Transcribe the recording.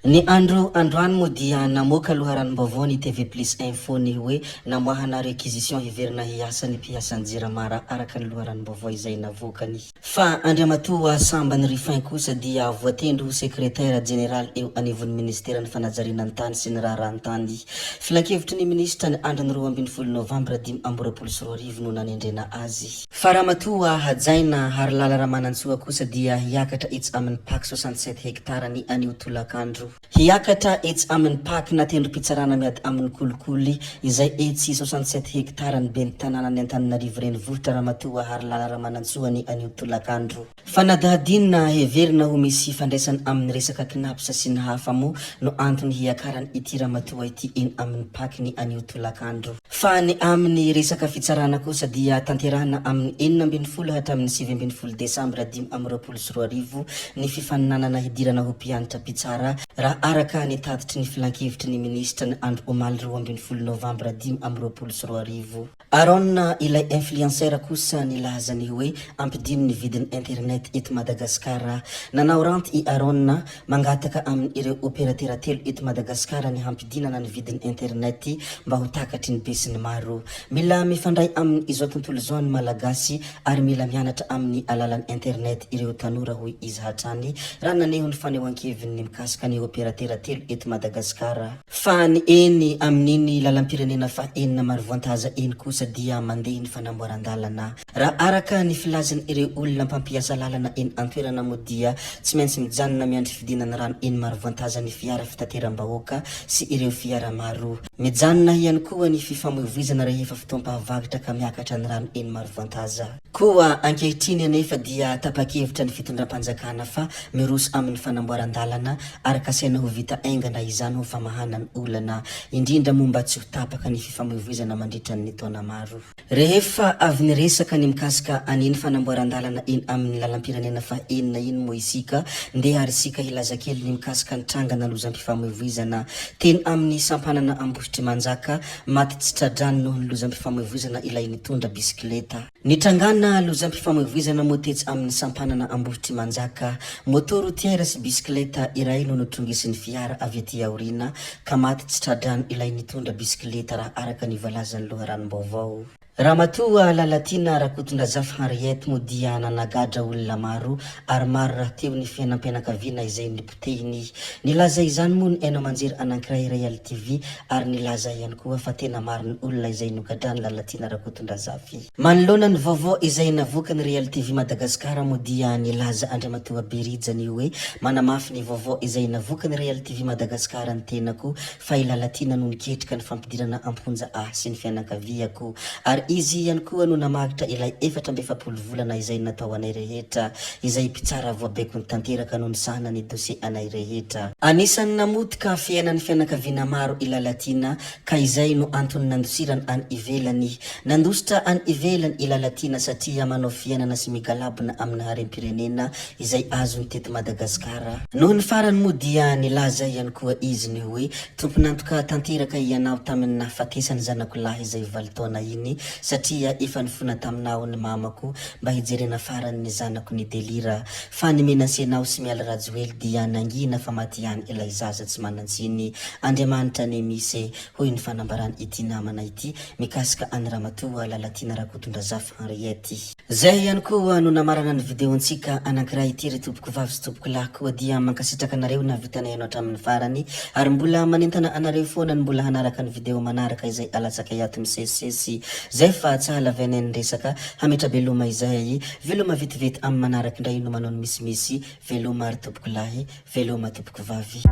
Ni androany mo dia namoaka loharanom-baovao ny TV Plus Info ny hoe namoahana réquisition hiverina hiasa ny mpiasan'ny Jiramara araka ny loharanom-baovao izay navokany. Fa andriamatoa Sambany Rifin kosa dia voatendro secrétaire général eo anivon'ny ministère ny fanajariana ny tany sy ny raharahantany. Filan-kevitry ny ministra ny andro 12 Novambra 2024 no nanendrena azy. Fa ramatoa hajaina Harlala Ramanantsoa kosa dia hiakatra itsy amin'ny pak 67 hektara ny anio Tolakandro. Hiakatra etsy amin'ny pak na tendrom-pitsarana miady amin'ny kolikoly izay etsy 67 hektara ny ben'ny tanàna ny Antananarivo renivohitra ramatoa Harlala Ramanantsoa ny anio Tolakandro. Fa nadahadinina heverina ho misy fandraisany amin'ny resaka kinapsa sy ny hafa mo no antony hiakarany ity ramatoa ity eny amin'ny pak ny anio Tolakandro. Fa ny amin'ny resaka fitsarana kosa dia tanterahana amin'ny 12 hatramin'ny 17 Desambra 2024 ny fifaninanana hidirana ho mpianatra mpitsara raha araka ny tatitry ny filan-kevitry ny ministra ny andro omaly 12 Novambra 2024. Arona ilay influenceur kosa nilazany hoe ampidino ny vidiny internet eto Madagasikara. Nanao ranty i Arona mangataka amin'ny ireo opérateur telo eto Madagasikara ny hampidinana ny vidiny internet mba ho takatry ny besiny maro. Mila mifandray amin'ny izao tontolo izao ny malagasy ary mila mianatra amin'ny alalan'ny internet ireo tanora hoy izy hatrany raha naneho ny fanehoan-keviny mikasika ny opérateur telo eto Madagasikara. Fa ny eny amin'iny lalam-pirenena fa enina maro voantaza eny kosa dia mandeha ny fanamboaran-dalana. Raha araka ny filazany ireo olona mpampiasa lalana eny antoerana mo dia tsy maintsy mijanona miandry fidinana rano eny maro voantaza ny fiara fitateram-bahoaka sy ireo fiara maro. Mijanona ihany koa ny fifamoivoizana rehefa fotoam-pahavagitra ka miakatra ny rano eny maro voantaza. Koa ankehitriny anefa dia tapa-kevitra ny fitondram-panjakana fa miroso amin'ny fanamboaran-dalana araka saina ho vita aingana izany ho famahana ny olana indrindra momba tsy ho tapaka ny fifamoivoizana mandritra ny taona maro. Rehefa avy ny resaka ny mikasika aniny fanamboaran-dalana eny amin'ny lalam-pirenena fa enina iny mo isika ndeha ary isika hilaza kely ny mikasika ny trangana lozam-pifamoivoizana teny amin'ny sampanana Ambositry Manjaka maty tsy tradrany noho ny lozam-pifamoivoizana ilay nitondra bisikileta. Nitrangana lozam-pifamoivoizana mo tetsy amin'ny sampanana Ambositry Manjaka motoro tiara sy bisikileta iray no notrongisin'ny fiara avy aty aorina ka maty tsy tradrany ilay nitondra bisikileta raha araka ny valazan'ny loharanom-baovao. Ramatoa Lalatina Rakotondrazafy Henriette mo dia nanagadra olona maro ary maro raha teo ny fiainam-pianakaviana izay nipotehiny. Nilaza izany moa ny hainao manjery anankiray Real TV ary nilaza ihany koa fa tena maro ny olona izay nogadrany Lalatina Rakotondrazafy. Manoloana ny vaovao izay navoaka ny Real TV Madagasikara mo dia nilaza Andriamatoa Berijany hoe manamafy ny vaovao izay navoaka ny Real TV Madagasikara ny tenako fa i Lalatina no niketrika ny fampidirana amponja sy ny fianakaviako ary izy ihany koa no namagitra ilay 4 volana izay natao anay rehetra izay mpitsara voabeko ny tanteraka no nisahana ny dossier anay rehetra. Anisany namotika fiainan'ny fianakaviana maro i Lalatina ka izay no antony nandosirany any ivelany. Nandositra any ivelany i Lalatina satria manao fiainana sy migalabona amin'ny harem-pirenena izay azony teto Madagasikara. Noho ny farany mo dia nilaza ihany koa izy ny hoe tomponantoka tanteraka ianao tamin'ny nahafatesany zanako lahy izay 7 taona iny satria efa nifona taminao ny mamako mba hijerena farany ny zanako ny delira fa ny menasenao sy miala rajoely dia nangina fa maty ihany ilay zaza tsy manantsiny. Andriamanitra ny misy hoy ny fanambarany ity namana ity mikasika any Ramatoa Lalatina Rakotondrazafy Henriette. Zay ihany koa no namarana ny videontsika anankiray ity ry tompoko vavy sy tompoko lahy koa dia mankasitraka anareo na vitanay ianao hatramin'ny farany ary mbola manentana anareo foana ny mbola hanaraka ny video manaraka izay alatsaka iato misesisesy zay fa tsala veneny resaka hametra beloma izay veloma vetivety amin'ny manaraka indray no manao ny misimisy veloma ary tompoko lahy veloma tompoko vavy.